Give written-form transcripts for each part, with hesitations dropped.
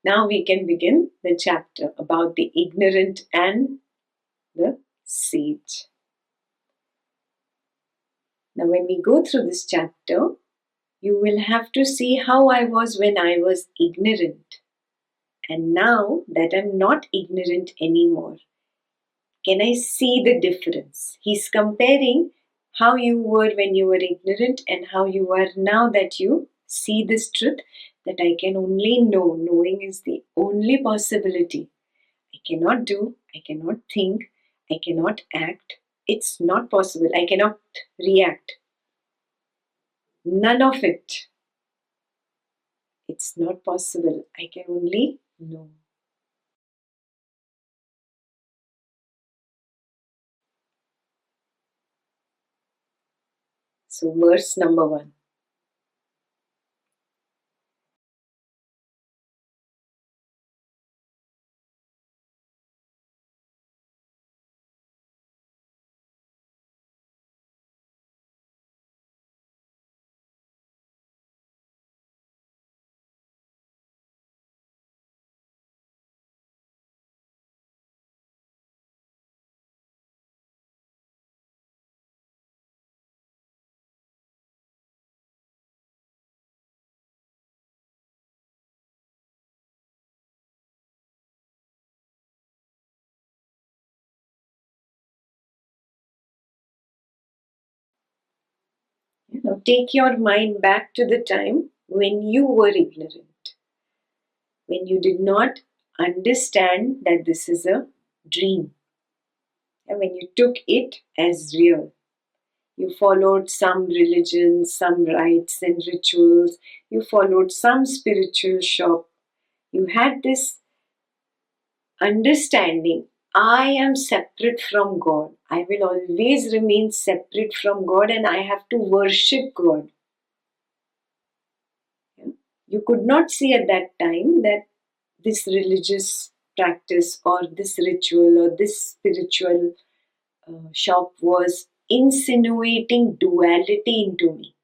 Now we can begin the chapter about the ignorant and the sage. Now, when we go through this chapter, you will have to see how I was when I was ignorant. And now that I'm not ignorant anymore, can I see the difference? He's comparing how you were when you were ignorant and how you are now that you see this truth that I can only know. Knowing is the only possibility. I cannot do, I cannot think, I cannot act. It's not possible. I cannot react. None of it. It's not possible. I can only know. So, verse number 1. Now, take your mind back to the time when you were ignorant, when you did not understand that this is a dream, and when you took it as real. You followed some religions, some rites and rituals, you followed some spiritual shop. You had this understanding, I am separate from God. I will always remain separate from God and I have to worship God. You could not see at that time that this religious practice or this ritual or this spiritual shop was insinuating duality into me.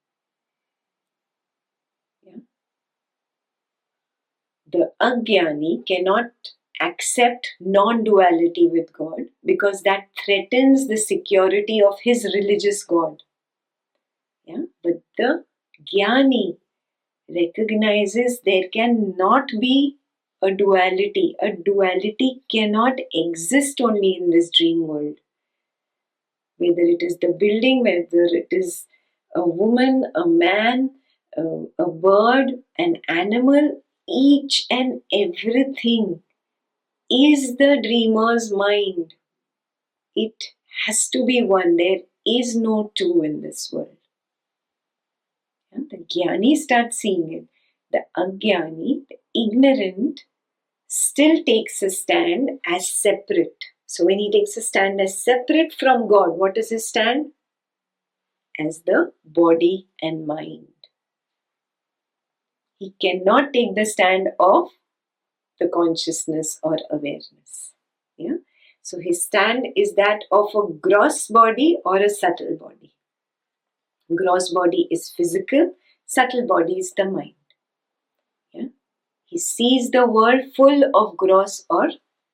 Yeah. The Ajnani cannot accept non-duality with God because that threatens the security of his religious God. Yeah? But the Jnani recognizes there cannot be a duality. A duality cannot exist only in this dream world. Whether it is the building, whether it is a woman, a man, a bird, an animal, each and everything is the dreamer's mind. It has to be one. There is no two in this world. Yeah? The Jnani starts seeing it. The Ajnani, the ignorant, still takes a stand as separate. So when he takes a stand as separate from God, what is his stand? As the body and mind. He cannot take the stand of the consciousness or awareness. Yeah? So his stand is that of a gross body or a subtle body. Gross body is physical, subtle body is the mind. Yeah? He sees the world full of gross or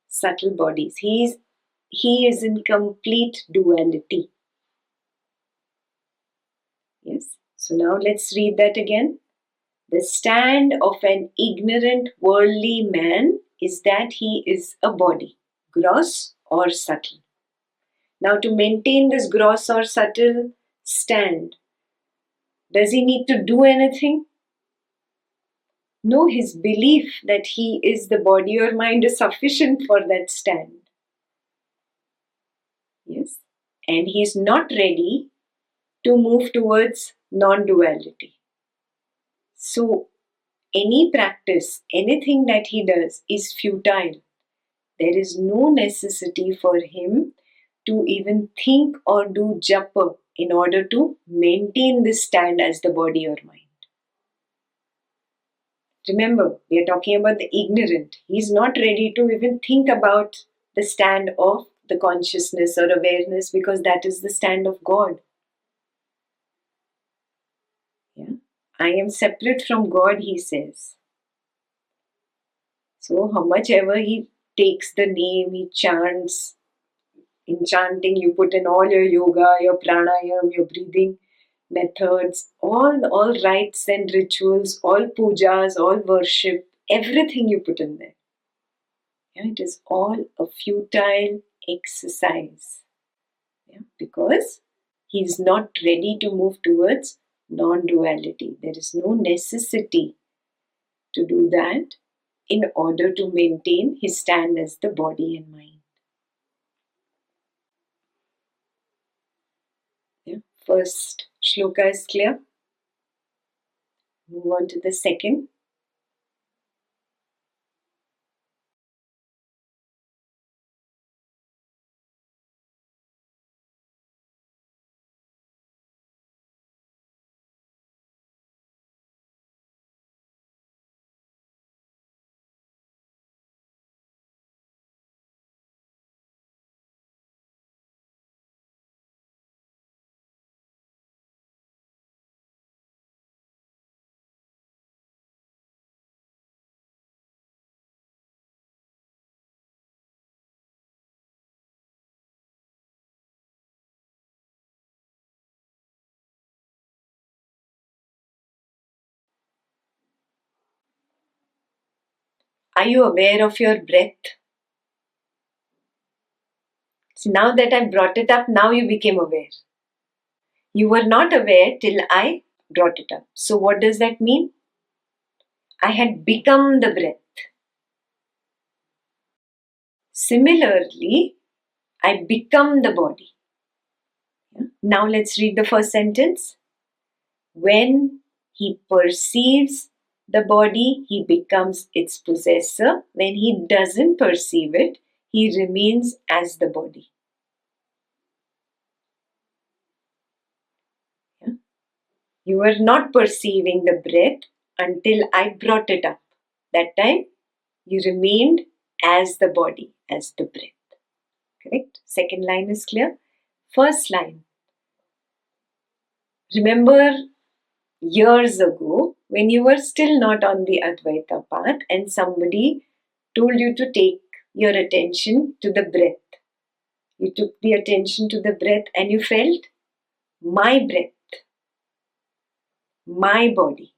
subtle bodies. He is in complete duality. Yes. So now let's read that again. The stand of an ignorant worldly man is that he is a body, gross or subtle. Now, to maintain this gross or subtle stand, does he need to do anything? No, his belief that he is the body or mind is sufficient for that stand. Yes. And he is not ready to move towards non-duality. So, any practice, anything that he does is futile. There is no necessity for him to even think or do japa in order to maintain this stand as the body or mind. Remember, we are talking about the ignorant. He is not ready to even think about the stand of the consciousness or awareness because that is the stand of God. Yeah? I am separate from God, he says. So how much ever he takes the name, he chants. In chanting, you put in all your yoga, your pranayam, your breathing methods, all rites and rituals, all pujas, all worship, everything you put in there. Yeah, it is all a futile exercise. Yeah, because he is not ready to move towards non-duality. There is no necessity to do that in order to maintain his stand as the body and mind. Yeah. First shloka is clear. Move on to the second. Are you aware of your breath? So now that I brought it up, now you became aware. You were not aware till I brought it up. So what does that mean? I had become the breath. Similarly, I become the body. Yeah? Now let's read the first sentence. When he perceives the body, he becomes its possessor. When he doesn't perceive it, he remains as the body. Yeah? You were not perceiving the breath until I brought it up. That time, you remained as the body, as the breath. Correct? Second line is clear. First line. Remember years ago when you were still not on the Advaita path and somebody told you to take your attention to the breath. You took the attention to the breath and you felt my breath, my body.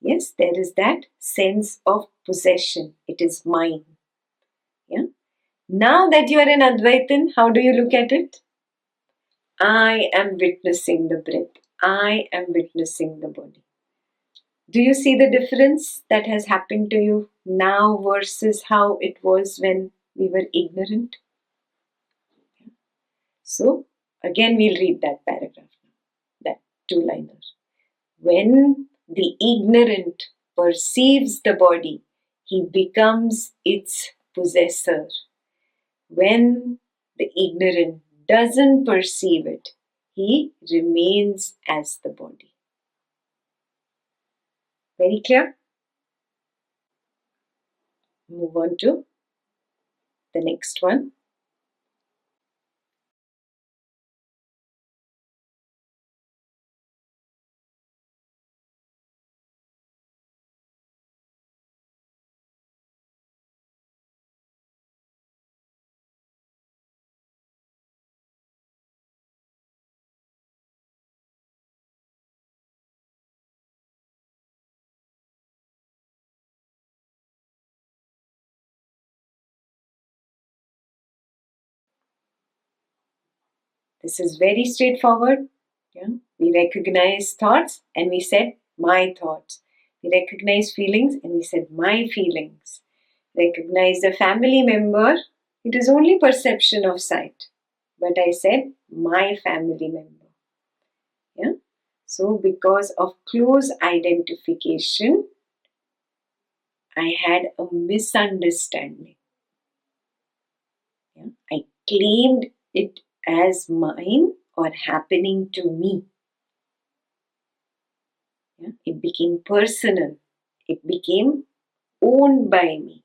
Yes, there is that sense of possession. It is mine. Yeah. Now that you are in Advaitin, how do you look at it? I am witnessing the breath. I am witnessing the body. Do you see the difference that has happened to you now versus how it was when we were ignorant? So, again, we'll read that paragraph, that two-liner. When the ignorant perceives the body, he becomes its possessor. When the ignorant doesn't perceive it, he remains as the body. Very clear? Move on to the next one. This is very straightforward. Yeah? We recognize thoughts and we said my thoughts. We recognize feelings and we said my feelings. Recognize a family member, it is only perception of sight. But I said my family member. Yeah? So because of close identification, I had a misunderstanding. Yeah? I claimed it as mine or happening to me. Yeah? It became personal. It became owned by me.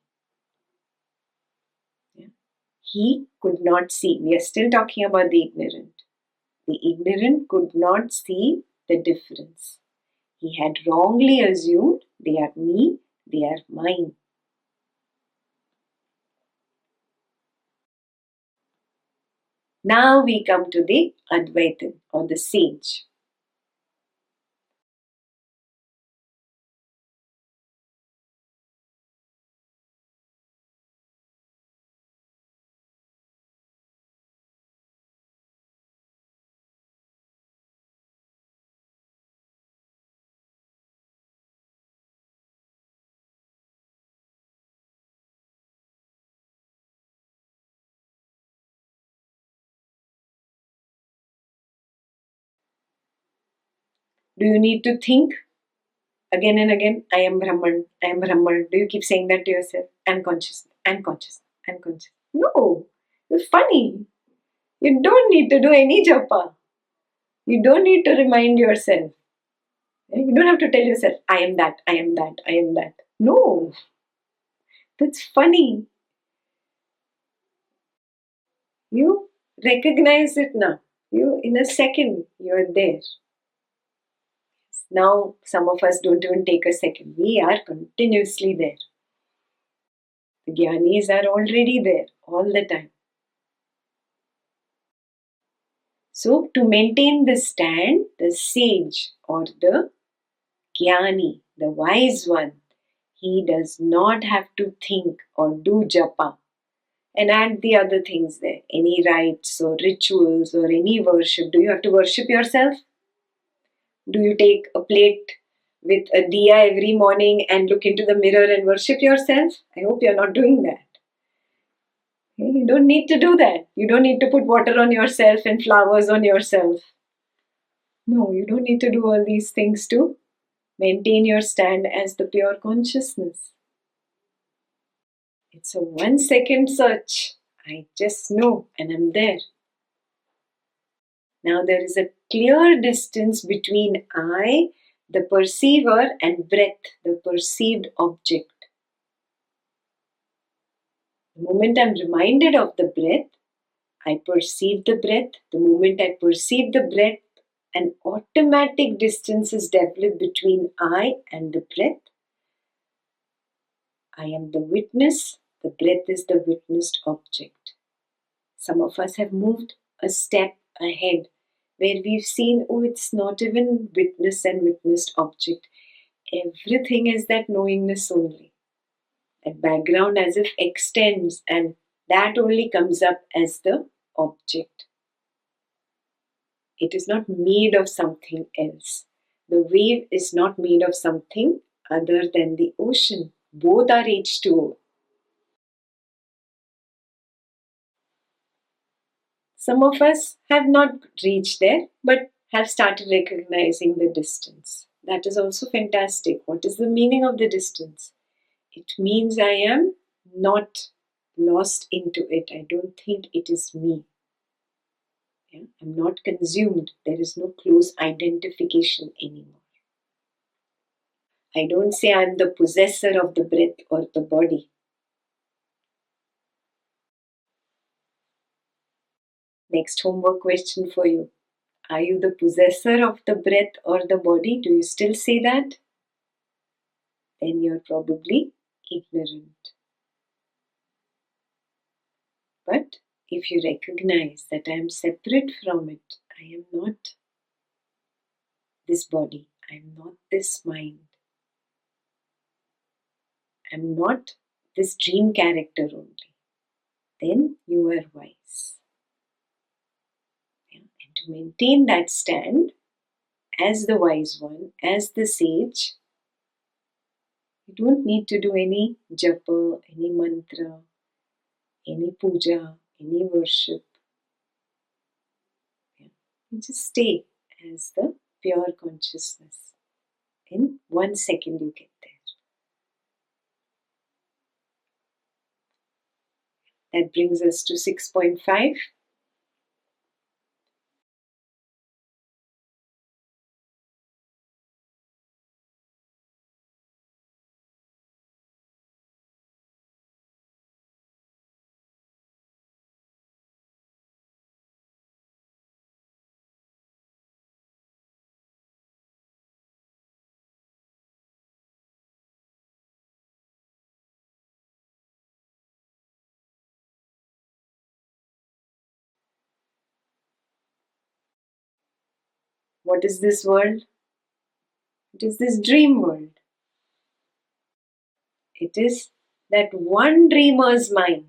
Yeah? He could not see. We are still talking about the ignorant. The ignorant could not see the difference. He had wrongly assumed they are me, they are mine. Now we come to the Advaitin or the sage. Do you need to think again and again, I am Brahman, I am Brahman? Do you keep saying that to yourself? I'm conscious, I'm conscious, I'm conscious. No, it's funny. You don't need to do any japa. You don't need to remind yourself. You don't have to tell yourself, I am that, I am that, I am that. No, that's funny. You recognize it now. You, in a second, you're there. Now, some of us don't even take a second. We are continuously there. The Gyanis are already there all the time. So, to maintain this stand, the sage or the Gyani, the wise one, he does not have to think or do japa and add the other things there. Any rites or rituals or any worship. Do you have to worship yourself? Do you take a plate with a diya every morning and look into the mirror and worship yourself? I hope you're not doing that. You don't need to do that. You don't need to put water on yourself and flowers on yourself. No, you don't need to do all these things to maintain your stand as the pure consciousness. It's a 1 second search. I just know and I'm there. Now there is a clear distance between I, the perceiver, and breath, the perceived object. The moment I'm reminded of the breath, I perceive the breath. The moment I perceive the breath, an automatic distance is developed between I and the breath. I am the witness, the breath is the witnessed object. Some of us have moved a step ahead where we've seen, oh, it's not even witness and witnessed object. Everything is that knowingness only. That background as if extends and that only comes up as the object. It is not made of something else. The wave is not made of something other than the ocean. Both are H2O. Some of us have not reached there but have started recognizing the distance. That is also fantastic. What is the meaning of the distance? It means I am not lost into it. I don't think it is me. Yeah? I'm not consumed. There is no close identification anymore. I don't say I'm the possessor of the breath or the body. Next homework question for you. Are you the possessor of the breath or the body? Do you still say that? Then you're probably ignorant. But if you recognize that I am separate from it, I am not this body, I am not this mind, I am not this dream character only, then you are wise. Yeah? And to maintain that stand as the wise one, as the sage, you don't need to do any japa, any mantra, any puja, any worship. Yeah? You just stay as the pure consciousness. In 1 second, you get there. That brings us to 6.5. What is this world? It is this dream world. It is that one dreamer's mind.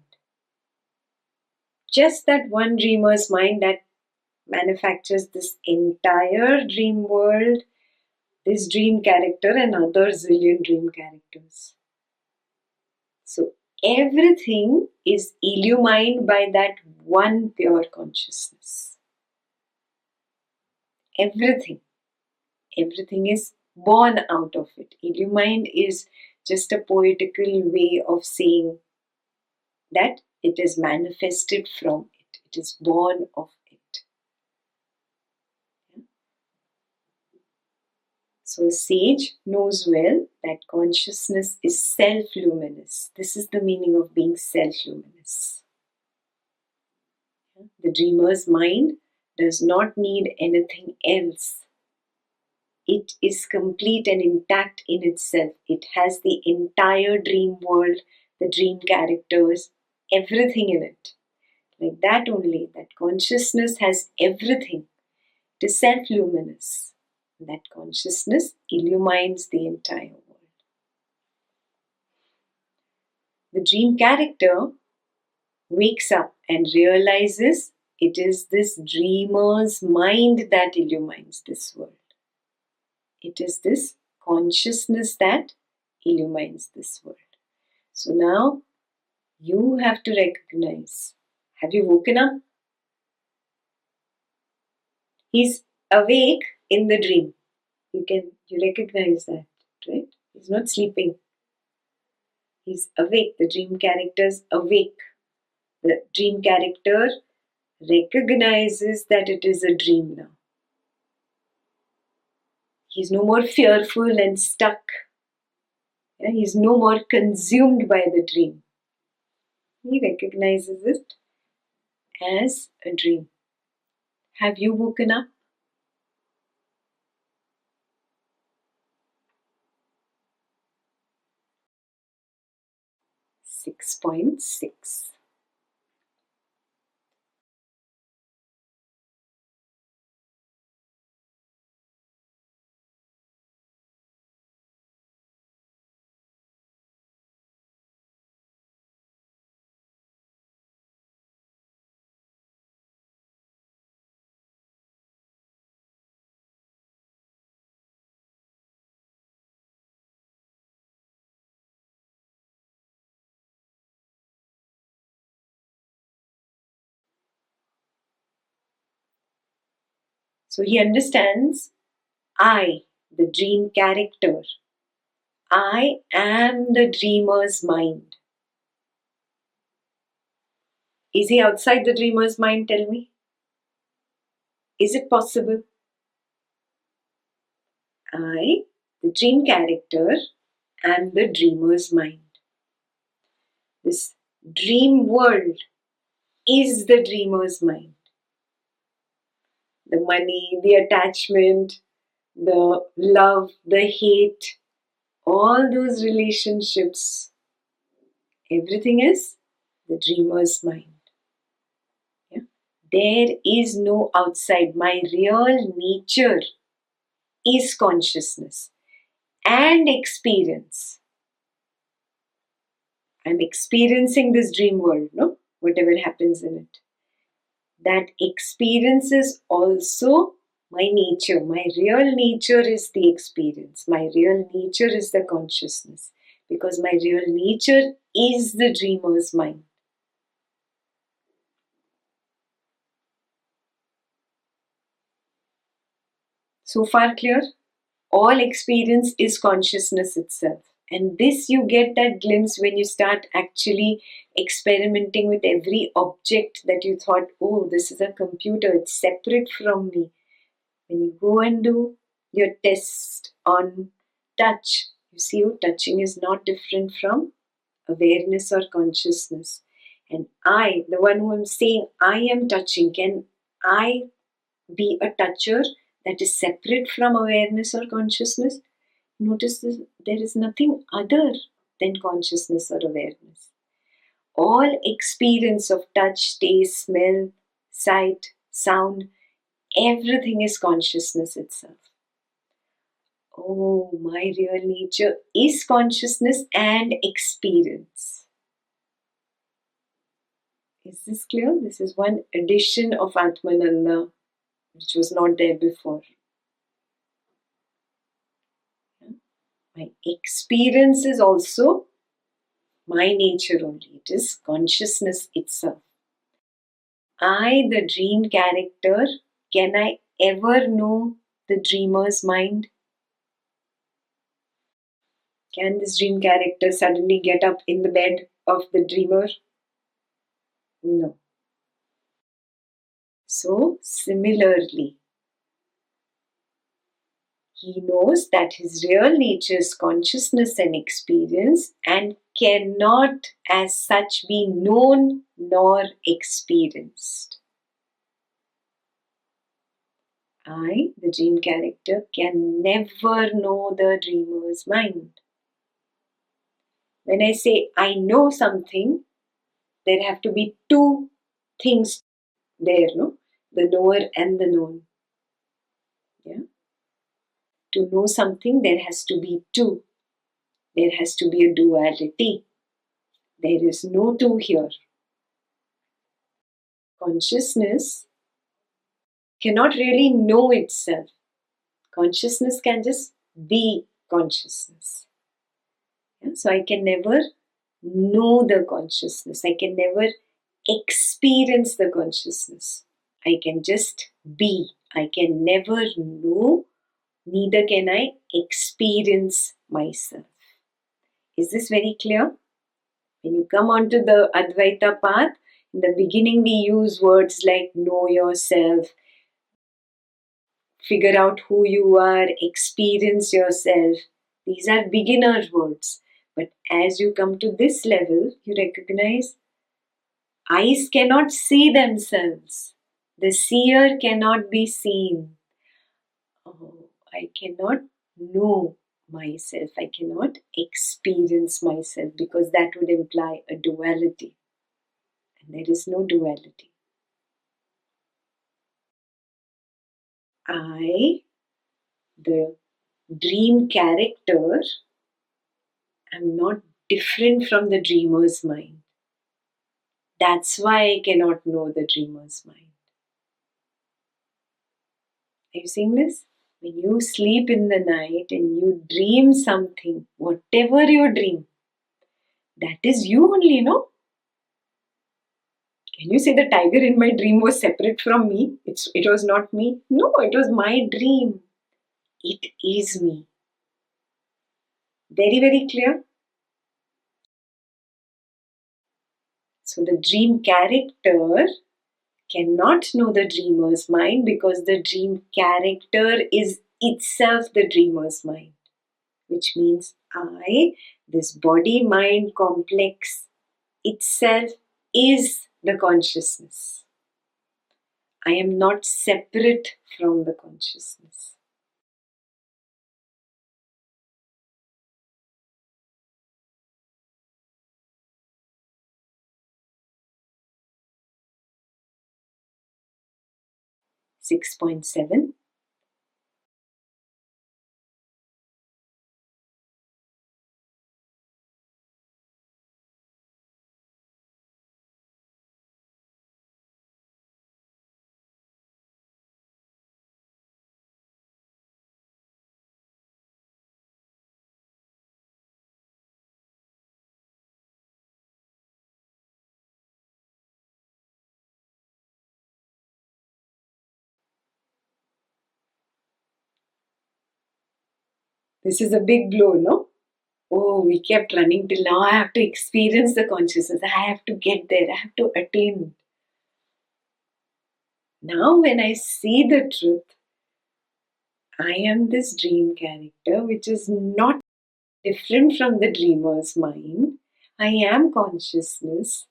Just that one dreamer's mind that manufactures this entire dream world, this dream character, and other zillion dream characters. So everything is illumined by that one pure consciousness. Everything. Everything is born out of it. Illumined is just a poetical way of saying that it is manifested from it. It is born of it. So a sage knows well that consciousness is self-luminous. This is the meaning of being self-luminous. The dreamer's mind does not need anything else. It is complete and intact in itself. It has the entire dream world, the dream characters, everything in it. Like that only, that consciousness has everything. It is self-luminous. That consciousness illumines the entire world. The dream character wakes up and realizes it is this dreamer's mind that illumines this world. It is this consciousness that illumines this world. So now you have to recognize. Have you woken up? He's awake in the dream. You recognize that, right? He's not sleeping. He's awake. The dream character's awake. The dream character recognizes that it is a dream now. He's no more fearful and stuck. He's no more consumed by the dream. He recognizes it as a dream. Have you woken up? Six point six. So he understands, I, the dream character, I am the dreamer's mind. Is he outside the dreamer's mind? Tell me. Is it possible? I, the dream character, am the dreamer's mind. This dream world is the dreamer's mind. The money, the attachment, the love, the hate, all those relationships, everything is the dreamer's mind. Yeah? There is no outside. My real nature is consciousness and experience. I'm experiencing this dream world, no? Whatever happens in it. That experience is also my nature. My real nature is the experience. My real nature is the consciousness. Because my real nature is the dreamer's mind. So far clear? All experience is consciousness itself. And this you get that glimpse when you start actually experimenting with every object that you thought, oh, this is a computer, it's separate from me. When you go and do your test on touch, you see, oh, touching is not different from awareness or consciousness. And I, the one who am saying I am touching, can I be a toucher that is separate from awareness or consciousness? Notice this, there is nothing other than consciousness or awareness. All experience of touch, taste, smell, sight, sound, everything is consciousness itself. Oh, my real nature is consciousness and experience. Is this clear? This is one addition of Atmananda, which was not there before. My experience is also my nature only. It is consciousness itself. I, the dream character, can I ever know the dreamer's mind? Can this dream character suddenly get up in the bed of the dreamer? No. So, similarly, he knows that his real nature is consciousness and experience and cannot as such be known nor experienced. I, the dream character, can never know the dreamer's mind. When I say I know something, there have to be two things there, no? The knower and the known. Yeah? To know something, there has to be two. There has to be a duality. There is no two here. Consciousness cannot really know itself. Consciousness can just be consciousness. Yeah? So I can never know the consciousness. I can never experience the consciousness. I can just be. I can never know, neither can I experience myself. Is this very clear? When you come onto the Advaita path, in the beginning we use words like know yourself, figure out who you are, experience yourself. These are beginner words. But as you come to this level, you recognize eyes cannot see themselves. The seer cannot be seen. Oh, I cannot know myself. I cannot experience myself because that would imply a duality. And there is no duality. I, the dream character, am not different from the dreamer's mind. That's why I cannot know the dreamer's mind. Are you seeing this? When you sleep in the night and you dream something, whatever you dream, that is you only, no? Can you say the tiger in my dream was separate from me? It was not me. No, it was my dream. It is me. Very, very clear? So the dream character cannot know the dreamer's mind because the dream character is itself the dreamer's mind. Which means I, this body-mind complex itself is the consciousness. I am not separate from the consciousness. Six point seven. This is a big blow, no? Oh, we kept running till now. I have to experience the consciousness. I have to get there. I have to attain. Now, when I see the truth, I am this dream character which is not different from the dreamer's mind. I am consciousness,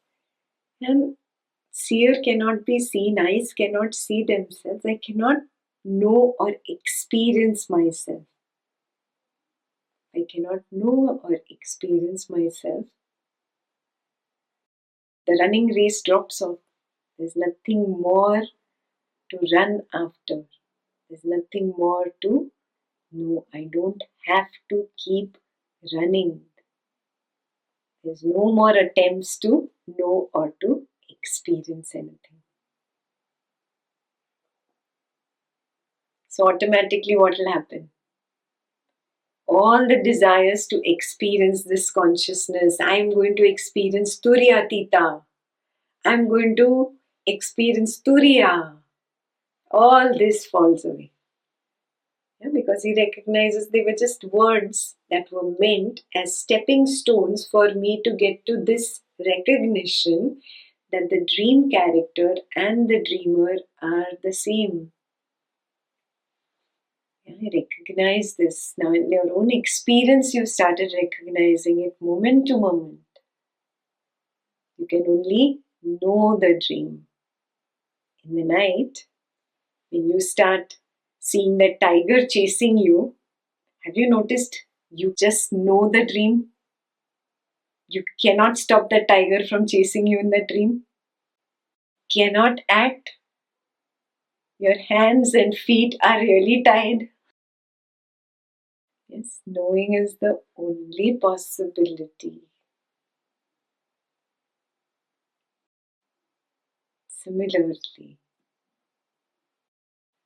and seer cannot be seen, eyes cannot see themselves. I cannot know or experience myself. I cannot know or experience myself. The running race drops off. There's nothing more to run after. There's nothing more to know. I don't have to keep running. There's no more attempts to know or to experience anything. So automatically what will happen? All the desires to experience this consciousness, I'm going to experience Turyatita, I'm going to experience Turiya, all this falls away. Yeah, because he recognizes they were just words that were meant as stepping stones for me to get to this recognition that the dream character and the dreamer are the same. Yeah, recognize this. Now in your own experience you've started recognizing it moment to moment. You can only know the dream. In the night, when you start seeing that tiger chasing you, have you noticed you just know the dream? You cannot stop the tiger from chasing you in the dream. Cannot act. Your hands and feet are really tied. Yes, knowing is the only possibility. Similarly,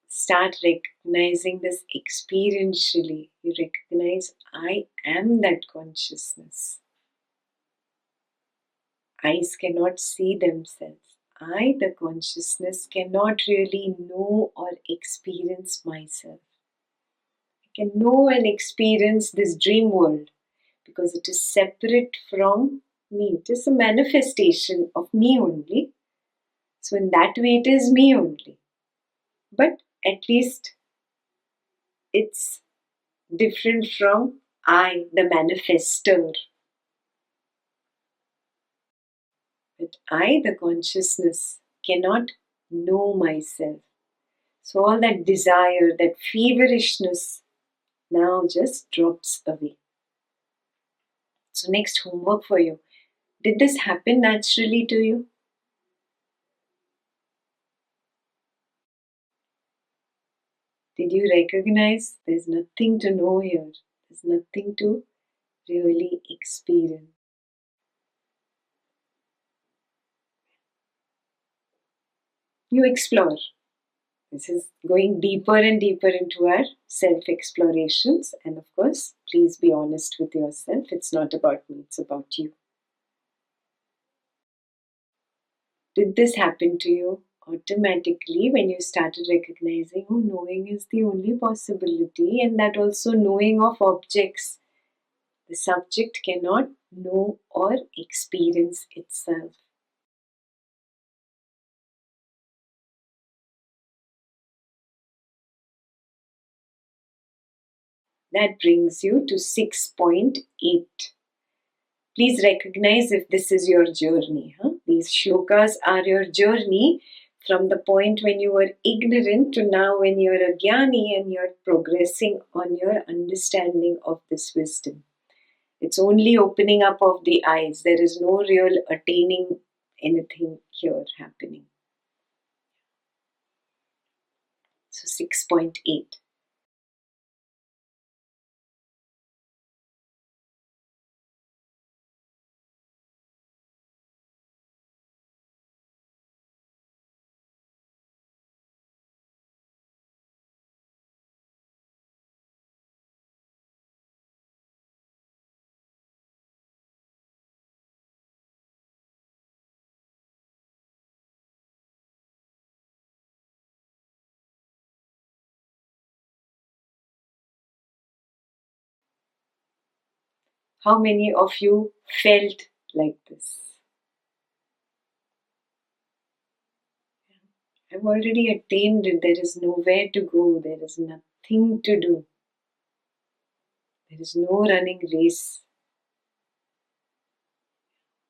start recognizing this experientially. You recognize, I am that consciousness. Eyes cannot see themselves. I, the consciousness, cannot really know or experience myself. I can know and experience this dream world because it is separate from me. It is a manifestation of me only. So in that way it is me only. But at least it's different from I, the manifester. But I, the consciousness, cannot know myself. So all that desire, that feverishness now just drops away. So next homework for you. Did this happen naturally to you? Did you recognize there's nothing to know here? There's nothing to really experience. You explore. This is going deeper and deeper into our self-explorations. And of course, please be honest with yourself. It's not about me, it's about you. Did this happen to you automatically when you started recognizing, oh, knowing is the only possibility, and that also knowing of objects? The subject cannot know or experience itself. That brings you to 6.8. Please recognize if this is your journey. These shlokas are your journey from the point when you were ignorant to now when you're a jnani and you're progressing on your understanding of this wisdom. It's only opening up of the eyes. There is no real attaining anything here happening. So 6.8. How many of you felt like this? I've already attained it. There is nowhere to go. There is nothing to do. There is no running race.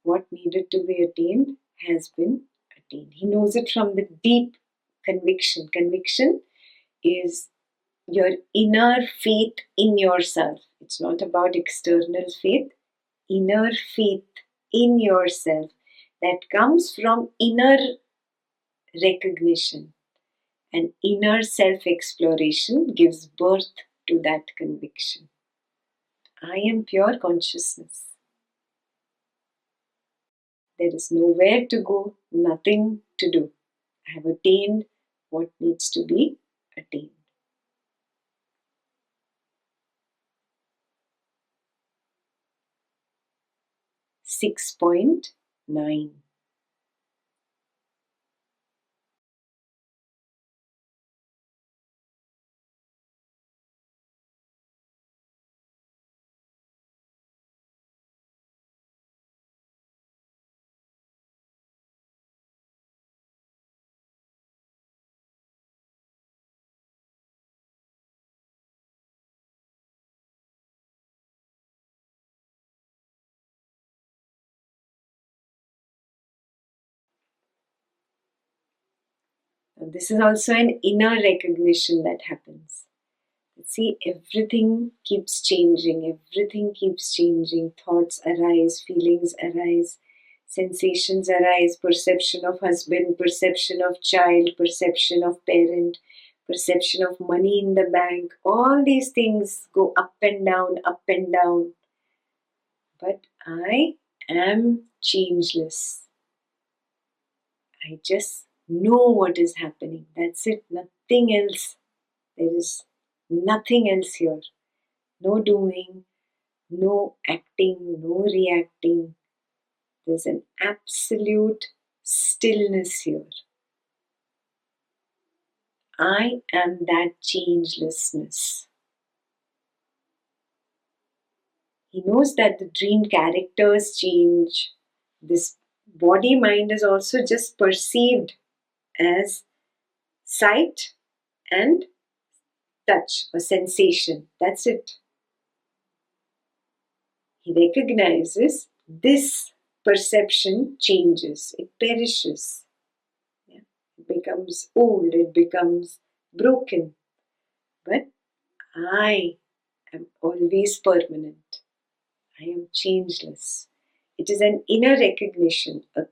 What needed to be attained has been attained. He knows it from the deep conviction. Conviction is your inner faith in yourself. It's not about external faith. Inner faith in yourself that comes from inner recognition. and inner self-exploration gives birth to that conviction. I am pure consciousness. There is nowhere to go, nothing to do. I have attained what needs to be attained. 6.9. Now, this is also an inner recognition that happens. See, everything keeps changing, everything keeps changing. Thoughts arise, feelings arise, sensations arise, perception of husband, perception of child, perception of parent, perception of money in the bank. All these things go up and down, up and down. But I am changeless. I just know what is happening. That's it, nothing else. There is nothing else here. No doing, no acting, no reacting. There's an absolute stillness here. I am that changelessness. He knows that the dream characters change. This body mind is also just perceived as sight and touch or sensation. That's it. He recognizes this perception changes, it perishes. Yeah. It becomes old, it becomes broken. But I am always permanent. I am changeless. It is an inner recognition, a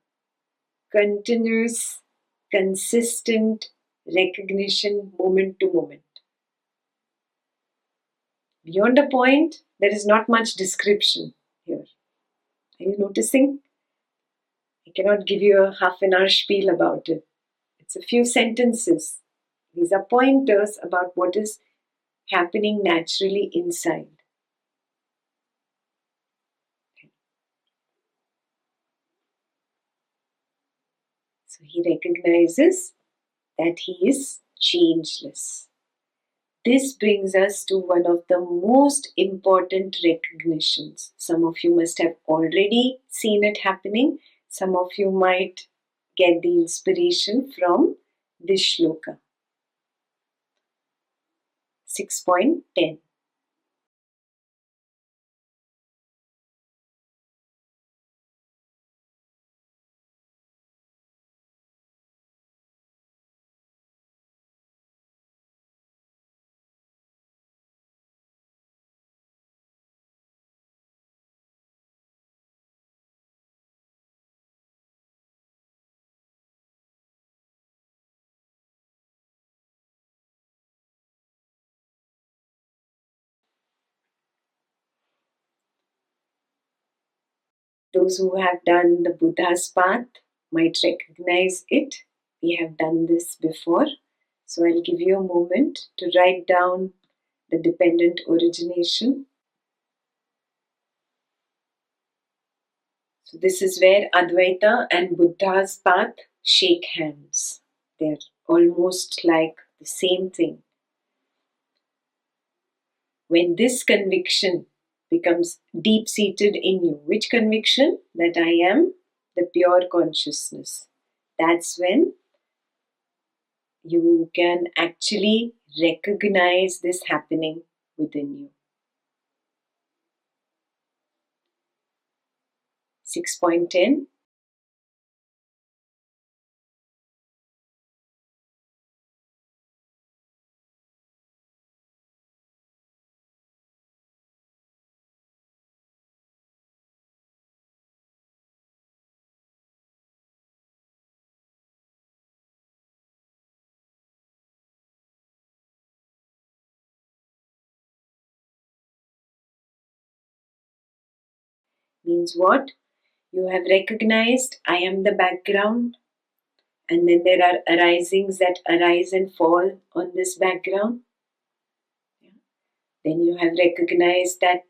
continuous, consistent recognition moment to moment. Beyond a point, there is not much description here. Are you noticing? I cannot give you a half an hour spiel about it. It's a few sentences. These are pointers about what is happening naturally inside. So he recognizes that he is changeless. This brings us to one of the most important recognitions. Some of you must have already seen it happening. Some of you might get the inspiration from this shloka. 6.10. Those who have done the Buddha's path might recognize it. We have done this before. So I'll give you a moment to write down the dependent origination. So this is where Advaita and Buddha's path shake hands. They're almost like the same thing. When this conviction becomes deep-seated in you, which conviction? That I am the pure consciousness. That's when you can actually recognize this happening within you. 6.10. Means what? You have recognized I am the background, and then there are arisings that arise and fall on this background. Then you have recognized that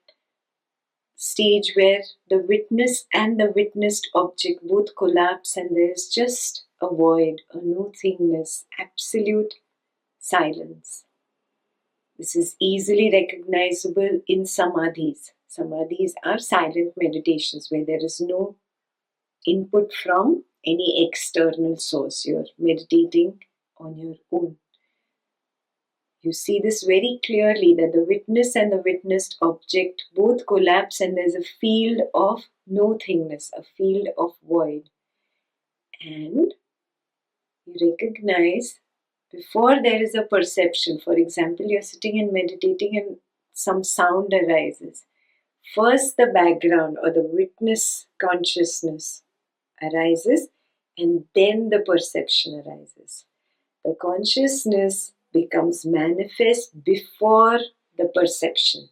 stage where the witness and the witnessed object both collapse and there is just a void, a nothingness, absolute silence. This is easily recognizable in samadhis. Samadhis are silent meditations where there is no input from any external source. You're meditating on your own. You see this very clearly that the witness and the witnessed object both collapse and there's a field of nothingness, a field of void. And you recognize before there is a perception. For example, you're sitting and meditating and some sound arises. First, the background or the witness consciousness arises and then the perception arises. The consciousness becomes manifest before the perception.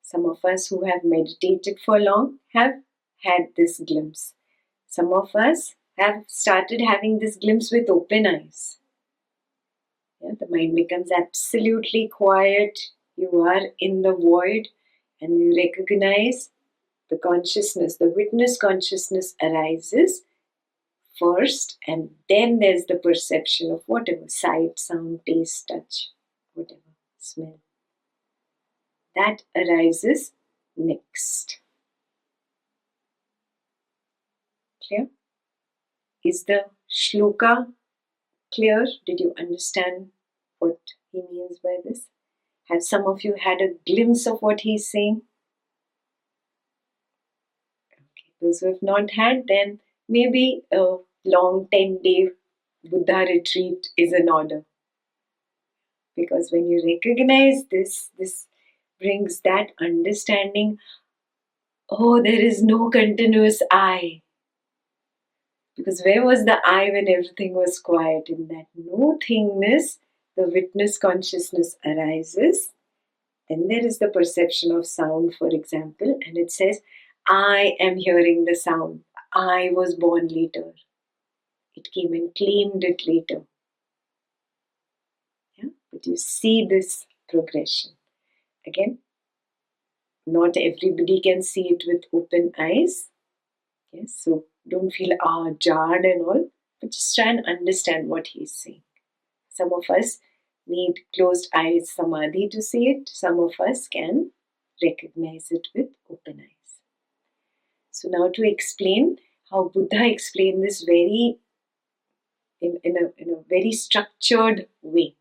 Some of us who have meditated for long have had this glimpse. Some of us have started having this glimpse with open eyes. The mind becomes absolutely quiet. You are in the void and you recognize the consciousness, the witness consciousness arises first, and then there's the perception of whatever, sight, sound, taste, touch, whatever, smell. That arises next. Clear? Is the shloka clear? Did you understand what he means by this? Have some of you had a glimpse of what he's saying? Okay. Those who have not had, then maybe a long 10-day Buddha retreat is in order. Because when you recognize this brings that understanding, oh, there is no continuous I. Because where was the I when everything was quiet? In that nothingness, the witness consciousness arises. Then there is the perception of sound, for example, and it says, I am hearing the sound. I was born later. It came and claimed it later. Yeah? But you see this progression. Again, not everybody can see it with open eyes. Yes, so don't feel jarred and all, but just try and understand what he's saying. Some of us need closed eyes samadhi to see it. Some of us can recognize it with open eyes. So now to explain how Buddha explained this in a very structured way.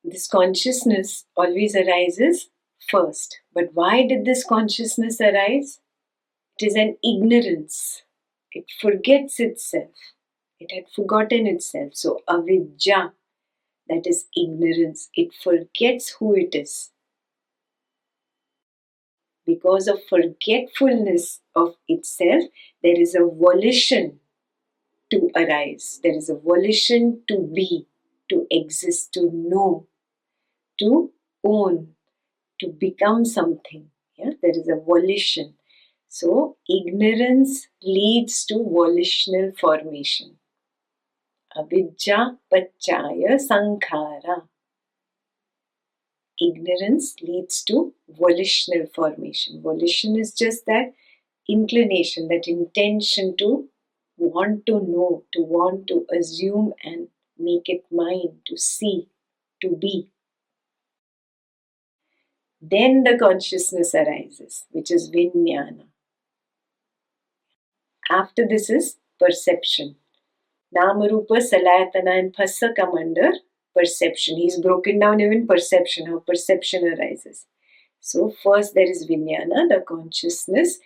This consciousness always arises first. But why did this consciousness arise? It is an ignorance. It forgets itself. It had forgotten itself. So avidya, that is ignorance. It forgets who it is. Because of forgetfulness of itself, there is a volition to arise. There is a volition to be, to exist, to know, to own, to become something. Yeah? There is a volition. So, ignorance leads to volitional formation. Avidya pachaya sankhara. Ignorance leads to volitional formation. Volition is just that inclination, that intention to want to know, to want to assume and make it mine, to see, to be. Then the consciousness arises, which is vijnana. After this is perception. Namarupa, Salayatana and Phassa come under perception. He's broken down even perception, how perception arises. So first there is vijnana, the consciousness.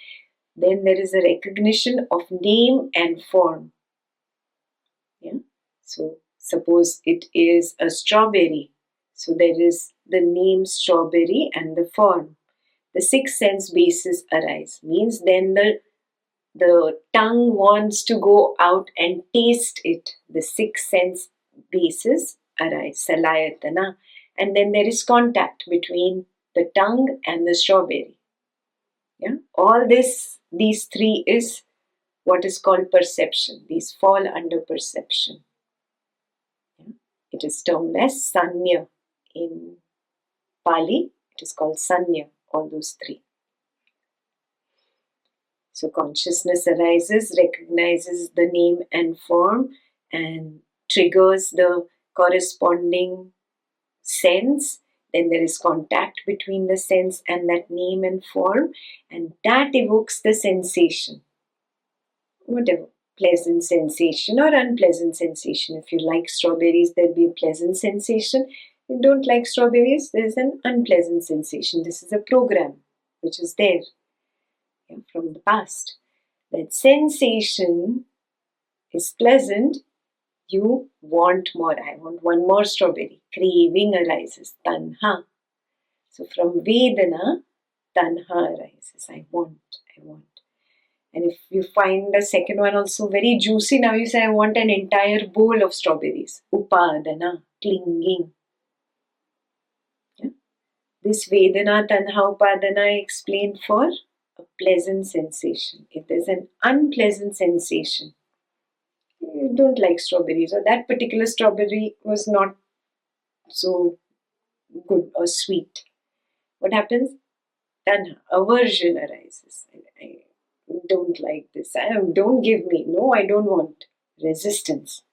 Then there is a recognition of name and form. Yeah? So suppose it is a strawberry. So there is the name strawberry and the form. The six sense bases arise. Means then the the tongue wants to go out and taste it. The six sense bases arise, salayatana, and then there is contact between the tongue and the strawberry. Yeah, all these three is what is called perception. These fall under perception. Yeah? It is termed as sanya in Pali. It is called sanya. All those three. So consciousness arises, recognizes the name and form, and triggers the corresponding sense. Then there is contact between the sense and that name and form, and that evokes the sensation. Whatever, pleasant sensation or unpleasant sensation. If you like strawberries, there'll be a pleasant sensation. If you don't like strawberries, there's an unpleasant sensation. This is a program which is there from the past. That sensation is pleasant, you want more. I want one more strawberry. Craving arises, tanha. So from Vedana, tanha arises. I want. And if you find the second one also very juicy, now you say, I want an entire bowl of strawberries. Upadana, clinging. Yeah? This Vedana, tanha, upadana I explained for a pleasant sensation. If there's an unpleasant sensation, you don't like strawberries, or that particular strawberry was not so good or sweet. What happens? Tanha, aversion arises. I don't like this. Don't give me. No, I don't want. Resistance.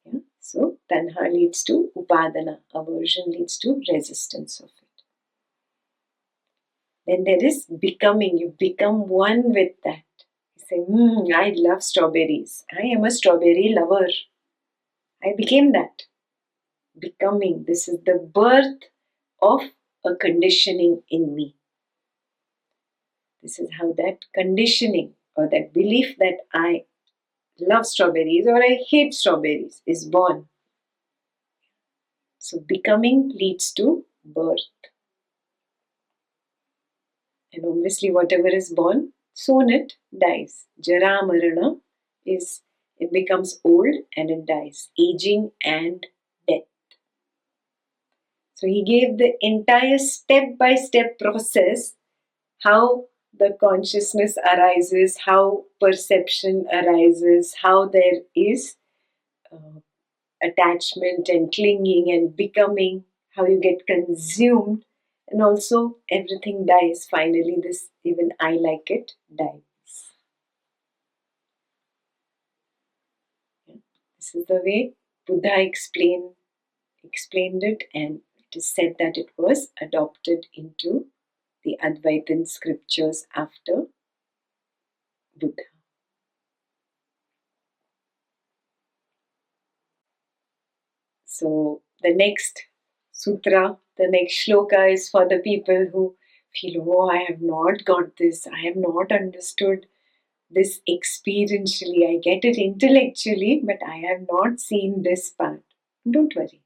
Yeah? So, tanha leads to upadana. Aversion leads to resistance of it. Then there is becoming. You become one with that. You say, I love strawberries. I am a strawberry lover. I became that. Becoming. This is the birth of a conditioning in me. This is how that conditioning or that belief that I love strawberries or I hate strawberries is born. So becoming leads to birth. And obviously whatever is born, soon it dies. Jara marana is, it becomes old and it dies. Aging and death. So he gave the entire step-by-step process, how the consciousness arises, how perception arises, how there is attachment and clinging and becoming, how you get consumed, and also everything dies. Finally, this, even I like it, dies. This is the way Buddha explained it, and it is said that it was adopted into the Advaitin scriptures after Buddha. So the next sutra, the next shloka is for the people who feel, oh, I have not got this, I have not understood this experientially. I get it intellectually, but I have not seen this part. Don't worry.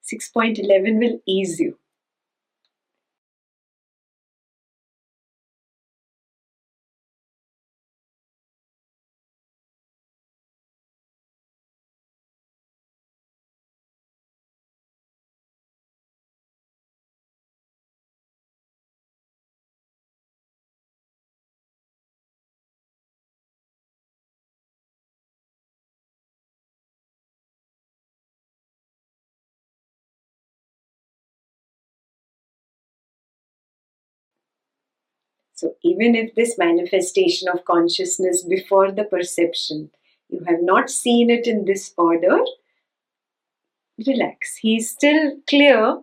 6.11 will ease you. So even if this manifestation of consciousness before the perception, you have not seen it in this order, relax. He is still clear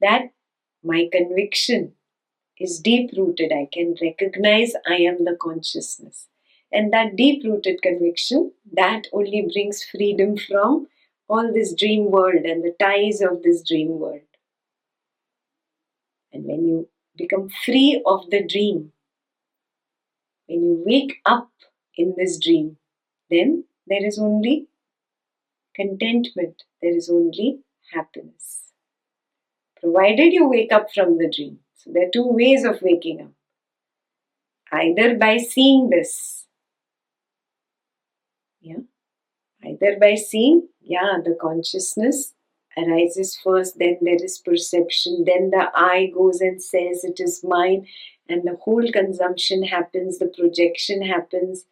that my conviction is deep rooted. I can recognize I am the consciousness. And that deep rooted conviction, that only brings freedom from all this dream world and the ties of this dream world. And when you become free of the dream, when you wake up in this dream, then there is only contentment, there is only happiness. Provided you wake up from the dream. So there are two ways of waking up. Either by seeing this, either by seeing, the consciousness arises first, then there is perception, then the I goes and says it is mine, and the whole consumption happens, the projection happens,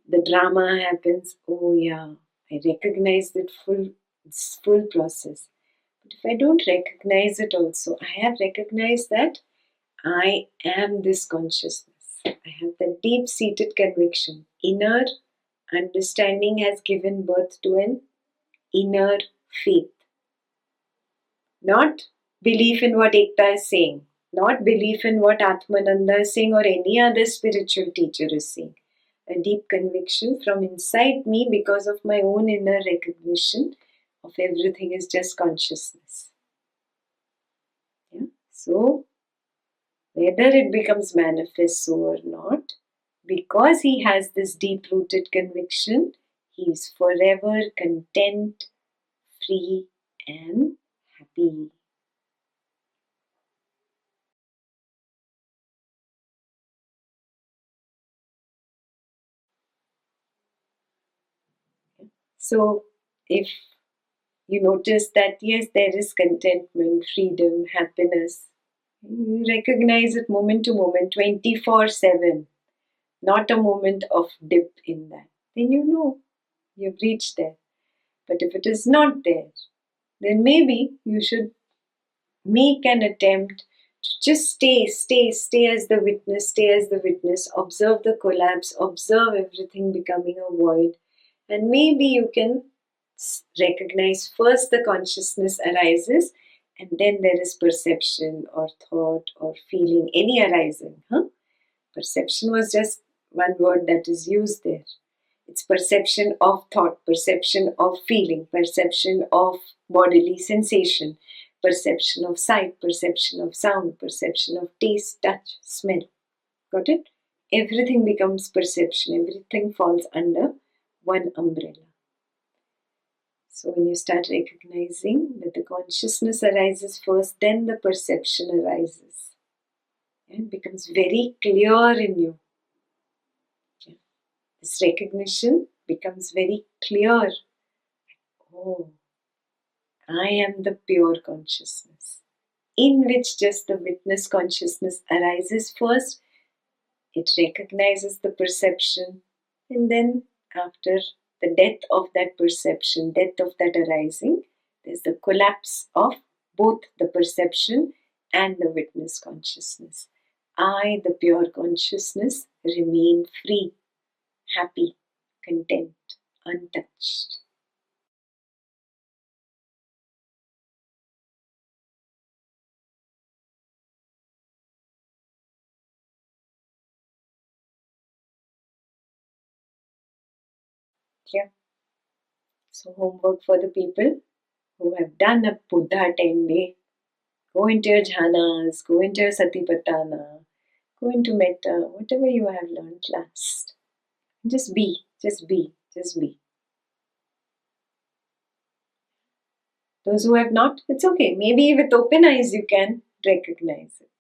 the drama happens. Oh yeah, I recognize that full process. But if I don't recognize it also, I have recognized that I am this consciousness. I have the deep-seated conviction. Inner understanding has given birth to an inner faith. Not belief in what Ekta is saying, not belief in what Atmananda is saying or any other spiritual teacher is saying. A deep conviction from inside me because of my own inner recognition of everything is just consciousness. So, whether it becomes manifest so or not, because he has this deep-rooted conviction, he is forever content, free and happy. So, if you notice that yes, there is contentment, freedom, happiness, you recognize it moment to moment, 24/7, not a moment of dip in that. Then you know you've reached there. But if it is not there, then maybe you should make an attempt to just stay as the witness, observe the collapse, observe everything becoming a void, and maybe you can recognize first the consciousness arises, and then there is perception or thought or feeling, any arising. Perception was just one word that is used there. It's perception of thought, perception of feeling, perception of bodily sensation, perception of sight, perception of sound, perception of taste, touch, smell. Got it? Everything becomes perception, everything falls under one umbrella. So when you start recognizing that the consciousness arises first, then the perception arises. It becomes very clear in you. This recognition becomes very clear. Oh, I am the pure consciousness, in which just the witness consciousness arises first. It recognizes the perception, and then after the death of that perception, death of that arising, there's the collapse of both the perception and the witness consciousness. I, the pure consciousness, remain free, happy, content, untouched. Yeah. So homework for the people who have done a Buddha 10-day. Go into your jhanas, go into your satipatthana, go into metta, whatever you have learned last. Just be, just be, just be. Those who have not, it's okay. Maybe with open eyes you can recognize it.